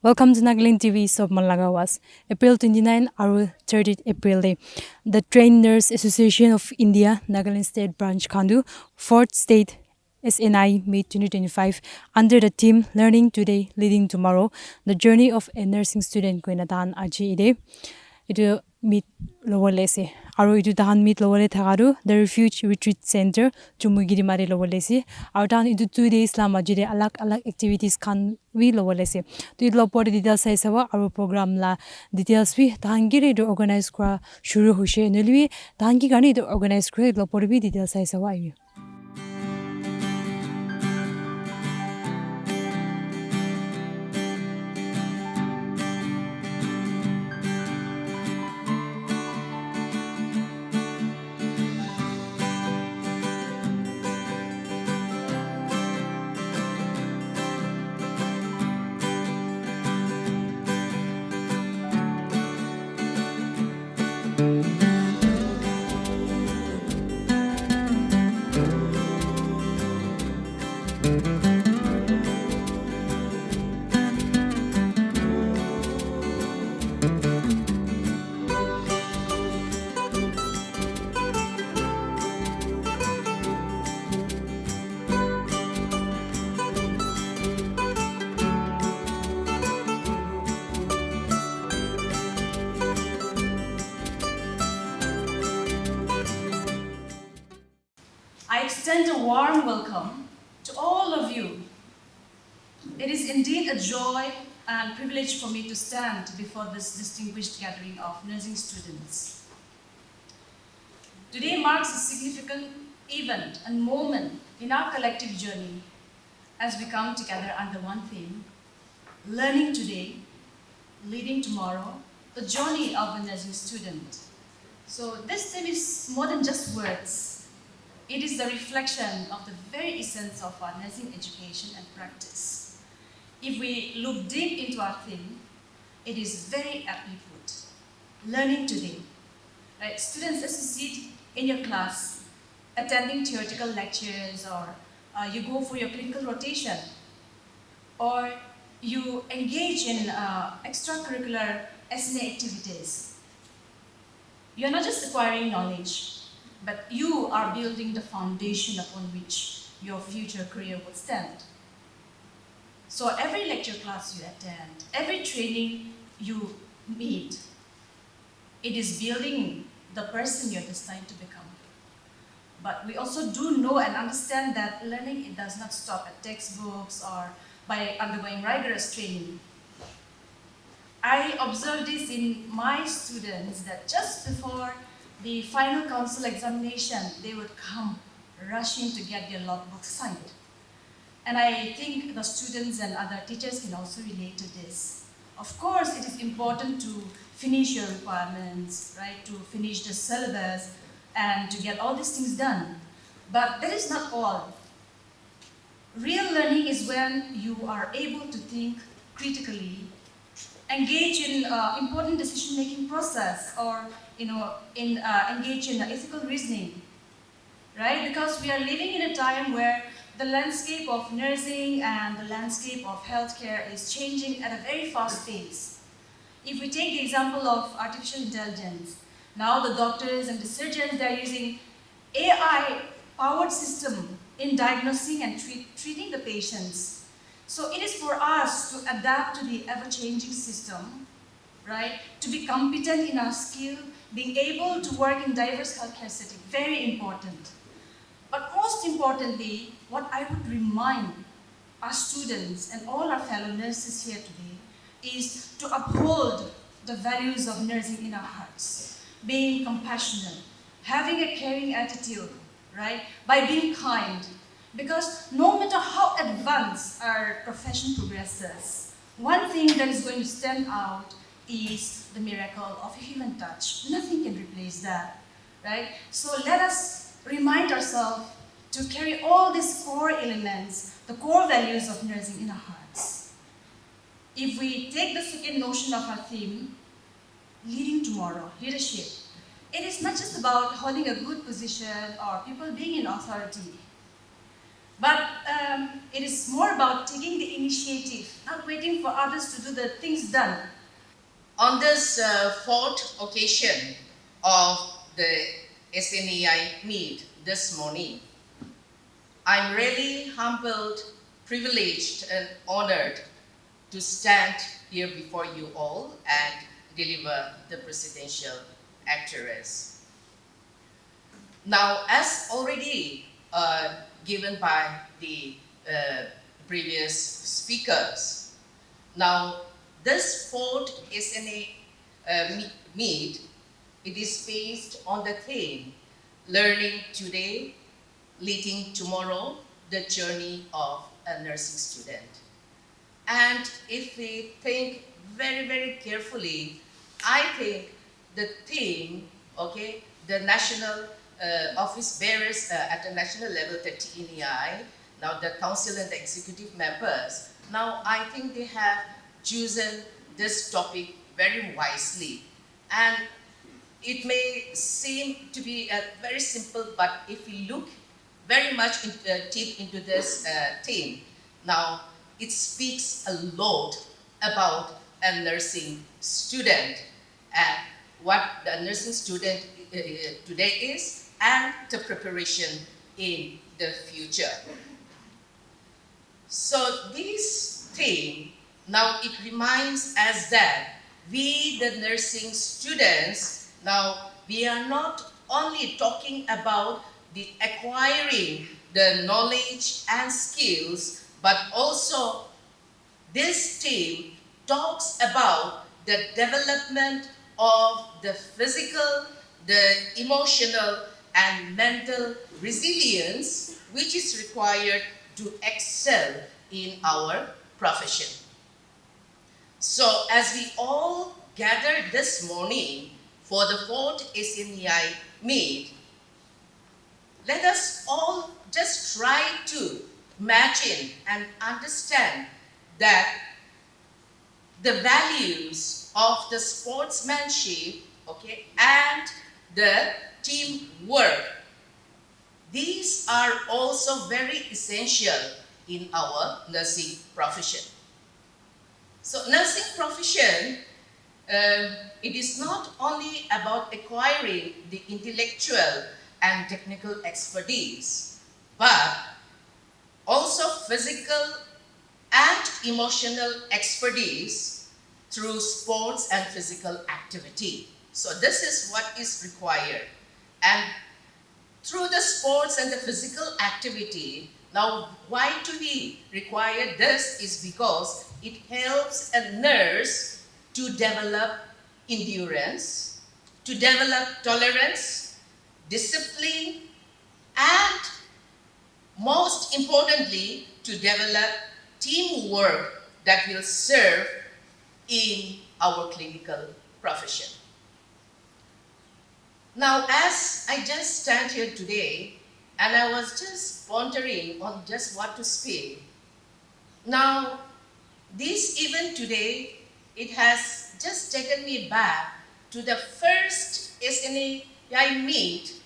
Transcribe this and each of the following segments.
Welcome to Nagaland TV Sob Malagawas. April 29 aru 30 April day. The Trained Nurse Association of India Nagaland State Branch Khandu 4th State SNI May 2025 under the theme Learning Today Leading Tomorrow. The journey of a nursing student Koinatan Aji Ide. Itu meet lowole se aru itu tahan meet lowole thagaru the Refuge Retreat Centre Chumoukedima re lowole se aru tahan itu 2 days la majire alag activities khan we lowole se to it lopor details sai sawa aru program la details we tahan gi re organize kra shuru hoshe nolwi tahan gi gani organize kra lopor bi details sai sawa ayu. I extend a warm welcome to all of you. It is indeed a joy and privilege for me to stand before this distinguished gathering of nursing students. Today marks a significant event and moment in our collective journey as we come together under one theme, learning today, leading tomorrow, the journey of a nursing student. So this theme is more than just words. It is the reflection of the very essence of our nursing education and practice. If we look deep into our theme, it is very aptly put. Learning today. Right? Students, as you sit in your class, attending theoretical lectures, or you go for your clinical rotation, or you engage in extracurricular SNA activities, you're not just acquiring knowledge, but you are building the foundation upon which your future career will stand. So every lecture class you attend, every training you meet, it is building the person you're destined to become. But we also do know and understand that learning, it does not stop at textbooks or by undergoing rigorous training. I observed this in my students that just before the final council examination, they would come rushing to get their logbook signed. And I think the students and other teachers can also relate to this. Of course, it is important to finish your requirements, right? To finish the syllabus and to get all these things done. But that is not all. Real learning is when you are able to think critically, engage in important decision-making process, or engage in ethical reasoning, right? Because we are living in a time where the landscape of nursing and the landscape of healthcare is changing at a very fast pace. If we take the example of artificial intelligence, now the doctors and the surgeons, they're using AI-powered system in diagnosing and treating the patients. So it is for us to adapt to the ever-changing system, right? To be competent in our skill, being able to work in diverse healthcare settings, very important. But most importantly, what I would remind our students and all our fellow nurses here today is to uphold the values of nursing in our hearts, being compassionate, having a caring attitude, right? By being kind. Because no matter how advanced our profession progresses, one thing that is going to stand out is the miracle of a human touch. Nothing can replace that, right? So let us remind ourselves to carry all these core elements, the core values of nursing in our hearts. If we take the second notion of our theme, leading tomorrow, leadership, it is not just about holding a good position or people being in authority. But it is more about taking the initiative, not waiting for others to do the things done. On this fourth occasion of the SNAI meet this morning, I'm really humbled, privileged, and honored to stand here before you all and deliver the presidential address. Now, as already given by the previous speakers, now this fourth SNA meet, it is based on the theme, Learning Today, Leading Tomorrow, the Journey of a Nursing Student. And if we think very, very carefully, I think the theme, okay, the national office bearers at the national level, the TNAI, now the council and the executive members, now I think they have chosen this topic very wisely. And it may seem to be very simple, but if we look very much deep into this theme, now it speaks a lot about a nursing student and what the nursing student today is and the preparation in the future. So this theme, now it reminds us that we, the nursing students, now we are not only talking about the acquiring the knowledge and skills, but also this theme talks about the development of the physical, the emotional, and mental resilience which is required to excel in our profession. So as we all gathered this morning for the fourth SNEI meet, let us all just try to imagine and understand that the values of the sportsmanship, okay, and the teamwork, these are also very essential in our nursing profession. So nursing profession, it is not only about acquiring the intellectual and technical expertise, but also physical and emotional expertise through sports and physical activity. So this is what is required. And through the sports and the physical activity, now why do we require this is because it helps a nurse to develop endurance, to develop tolerance, discipline, and most importantly, to develop teamwork that will serve in our clinical profession. Now, as I just stand here today, and I was just pondering on just what to speak. Now, this event today, it has just taken me back to the first SNAI meet,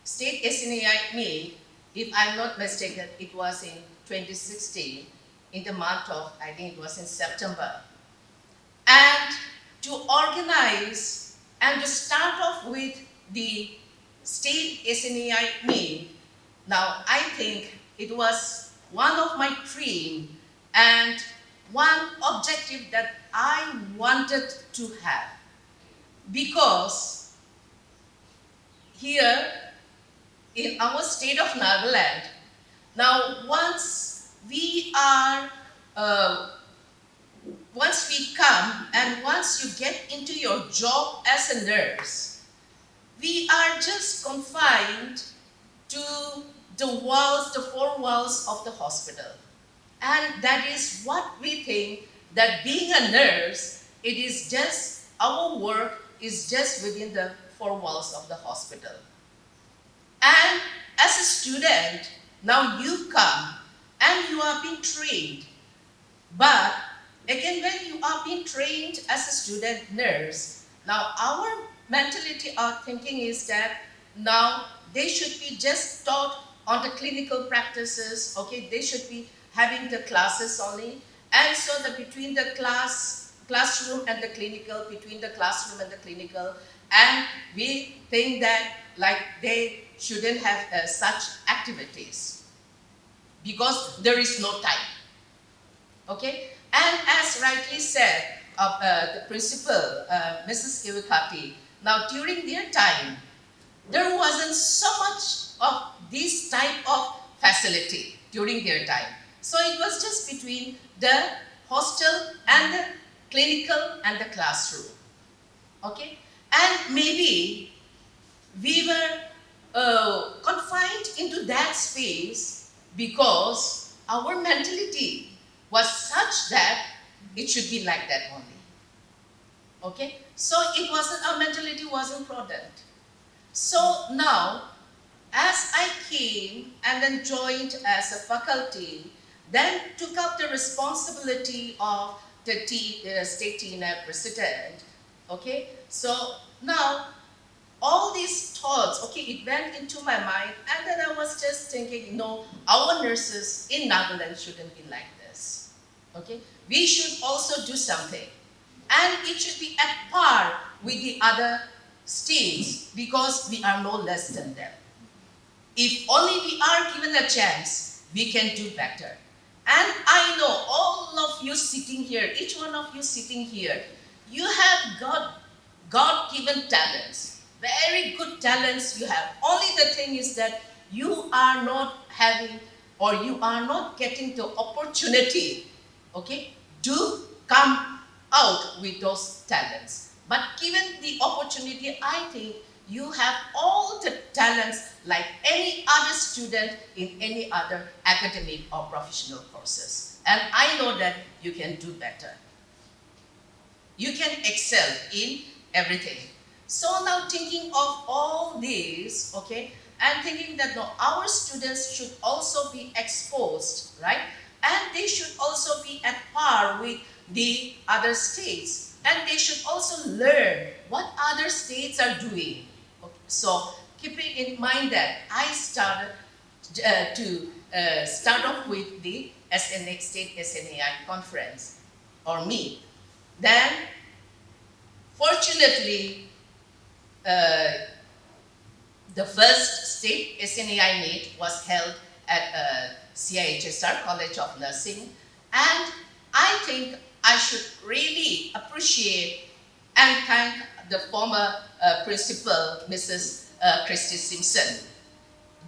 state SNAI meet. If I'm not mistaken, it was in 2016, in the month of, I think it was in September. And to organize and to start off with the state SNAI meet, now I think it was one of my dreams and one objective that I wanted to have. Because here in our state of Nagaland, now once we come and once you get into your job as a nurse, we are just confined to the walls, the four walls of the hospital. And that is what we think, that being a nurse, it is just, our work is just within the four walls of the hospital. And as a student, now you come and you are being trained. But again, when you are being trained as a student nurse, now our mentality, our thinking is that now they should be just taught on the clinical practices, okay, they should be having the classes only. And so the between the classroom and the clinical, between the classroom and the clinical, and we think that like they shouldn't have such activities because there is no time. Okay, and as rightly said, the principal, Mrs. Iwakati, now during their time, there wasn't so much of this type of facility during their time. So it was just between the hostel and the clinical and the classroom. Okay, and maybe we were confined into that space because our mentality was such that it should be like that only. Okay, so it wasn't, our mentality wasn't prudent. So now, as I came and then joined as a faculty, then took up the responsibility of the state TNAI president. Okay, so now all these thoughts, okay, it went into my mind, and then I was just thinking, no, our nurses in Nagaland shouldn't be like this. Okay, we should also do something, and it should be at par with the other states because we are no less than them. If only we are given a chance, we can do better. And I know all of you sitting here, each one of you sitting here, you have got God-given talents, very good talents you have. Only the thing is that you are not having or you are not getting the opportunity, okay, to come out with those talents. But given the opportunity, I think you have all the talents like any other student in any other academic or professional courses. And I know that you can do better. You can excel in everything. So now thinking of all this, okay, and thinking that no, our students should also be exposed, right? And they should also be at par with the other states. And they should also learn what other states are doing. Okay. So keeping in mind that, I started to start off with the State SNAI conference or meet. Then, fortunately, uh, the first state SNAI meet was held at CIHSR, College of Nursing, and I think I should really appreciate and thank the former principal, Mrs. Christy Simpson,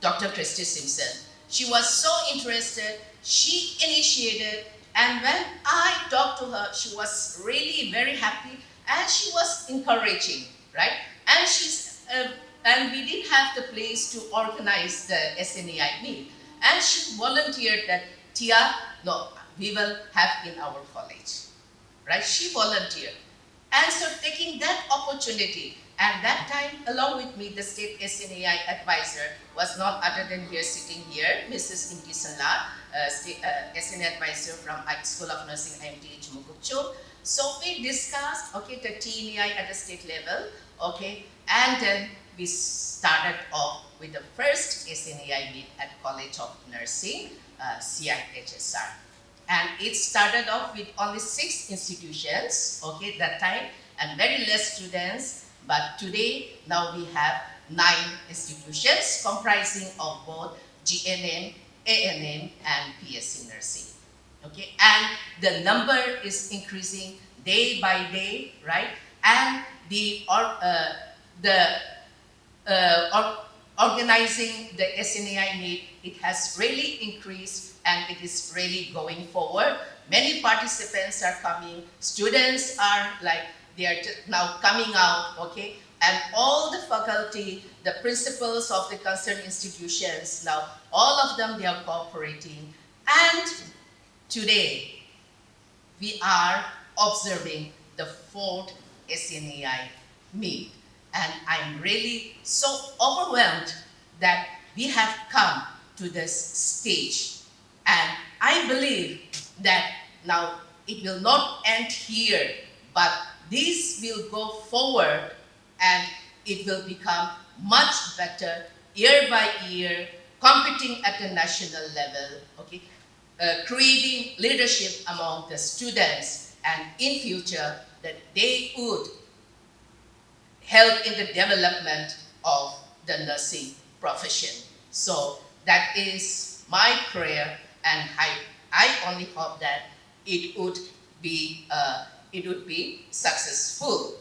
Dr. Christy Simpson. She was so interested, she initiated, and when I talked to her, she was really very happy and she was encouraging, right? And and we didn't have the place to organize the SNAI meet. And she volunteered that, Tia, no, we will have in our college, right? She volunteered. And so taking that opportunity, and that time along with me, the state SNAI advisor was none other than here sitting here, Mrs. Inti Sala, state SNAI advisor from School of Nursing IMT Chumoukedima. So we discussed, okay, the TNAI at the state level, okay, and then we started off with the first SNAI meet at College of Nursing, CIHSR. And it started off with only 6 institutions, okay, that time, and very less students. But today, now we have 9 institutions comprising of both GNM, ANM, and PSC nursing. Okay, and the number is increasing day by day, right? And the organizing the SNAI meet, it has really increased and it is really going forward. Many participants are coming, students are like, they are now coming out, okay? And all the faculty, the principals of the concerned institutions, now all of them, they are cooperating. And today, we are observing the 4th SNAI meet. And I'm really so overwhelmed that we have come to this stage. And I believe that now it will not end here, but this will go forward and it will become much better year by year, competing at the national level, okay, creating leadership among the students, and in future that they would help in the development of the nursing profession. So that is my prayer, and I only hope that it would be successful.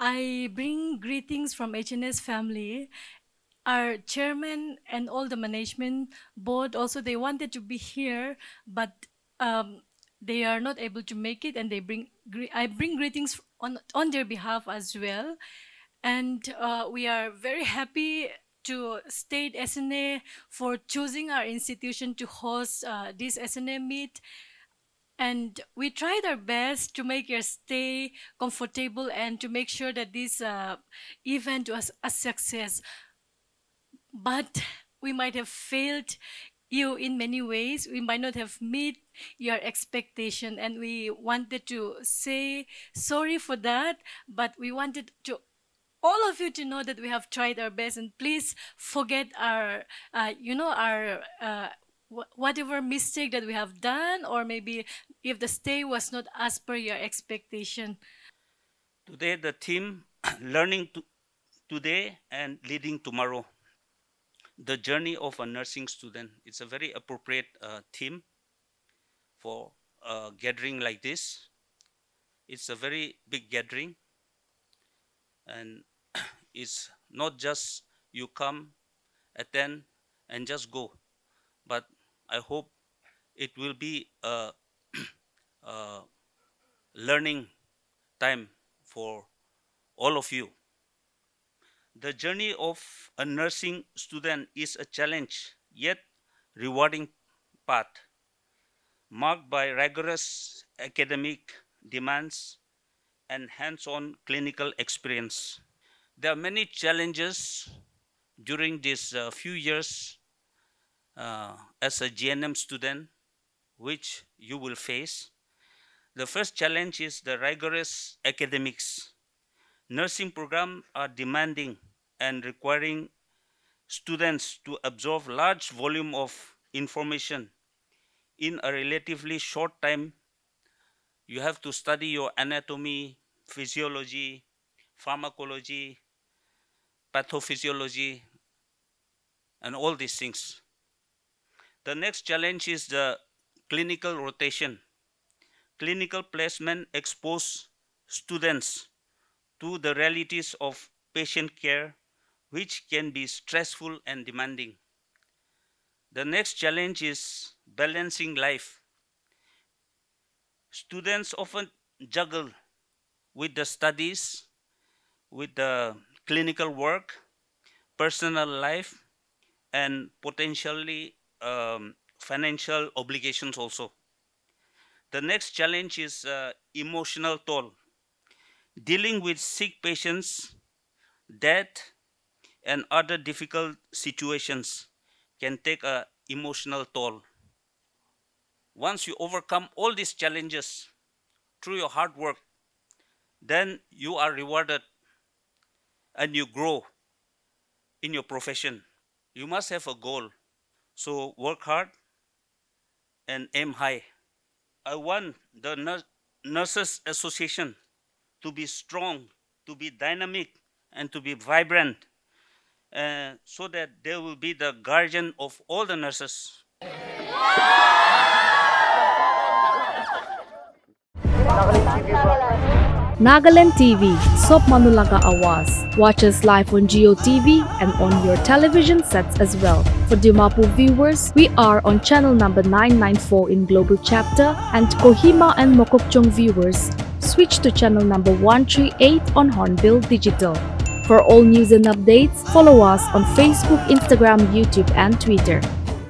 I bring greetings from HNS family. Our chairman and all the management board also they wanted to be here, but um, they are not able to make it, and I bring greetings on their behalf as well, and we are very happy to State SNA for choosing our institution to host this SNA meet, and we tried our best to make your stay comfortable and to make sure that this event was a success, but we might have failed you in many ways. We might not have met your expectation, and we wanted to say sorry for that, but we wanted to all of you to know that we have tried our best, and please forget our our whatever mistake that we have done, or maybe if the stay was not as per your expectation. Today, the theme learning today and leading tomorrow. The journey of a nursing student. It's a very appropriate theme for a gathering like this. It's a very big gathering, and it's not just you come, attend, and just go. But I hope it will be a learning time for all of you. The journey of a nursing student is a challenge yet rewarding path marked by rigorous academic demands and hands-on clinical experience. There are many challenges during these few years as a GNM student which you will face. The first challenge is the rigorous academics. Nursing programs are demanding and requiring students to absorb large volume of information in a relatively short time. You have to study your anatomy, physiology, pharmacology, pathophysiology, and all these things. The next challenge is the clinical rotation. Clinical placement expose students to the realities of patient care, which can be stressful and demanding. The next challenge is balancing life. Students often juggle with the studies, with the clinical work, personal life, and potentially financial obligations also. The next challenge is emotional toll. Dealing with sick patients, death, and other difficult situations can take an emotional toll. Once you overcome all these challenges through your hard work, then you are rewarded and you grow in your profession. You must have a goal. So work hard and aim high. I want the Nurses Association to be strong, to be dynamic, and to be vibrant, so that they will be the guardian of all the nurses. Nagaland TV, Sop Manulaga Awas. Watch us live on Geo TV and on your television sets as well. For Dimapur viewers, we are on channel number 994 in Global Chapter, and Kohima and Mokokchung viewers, switch to channel number 138 on Hornbill Digital. For all news and updates, follow us on Facebook, Instagram, YouTube, and Twitter.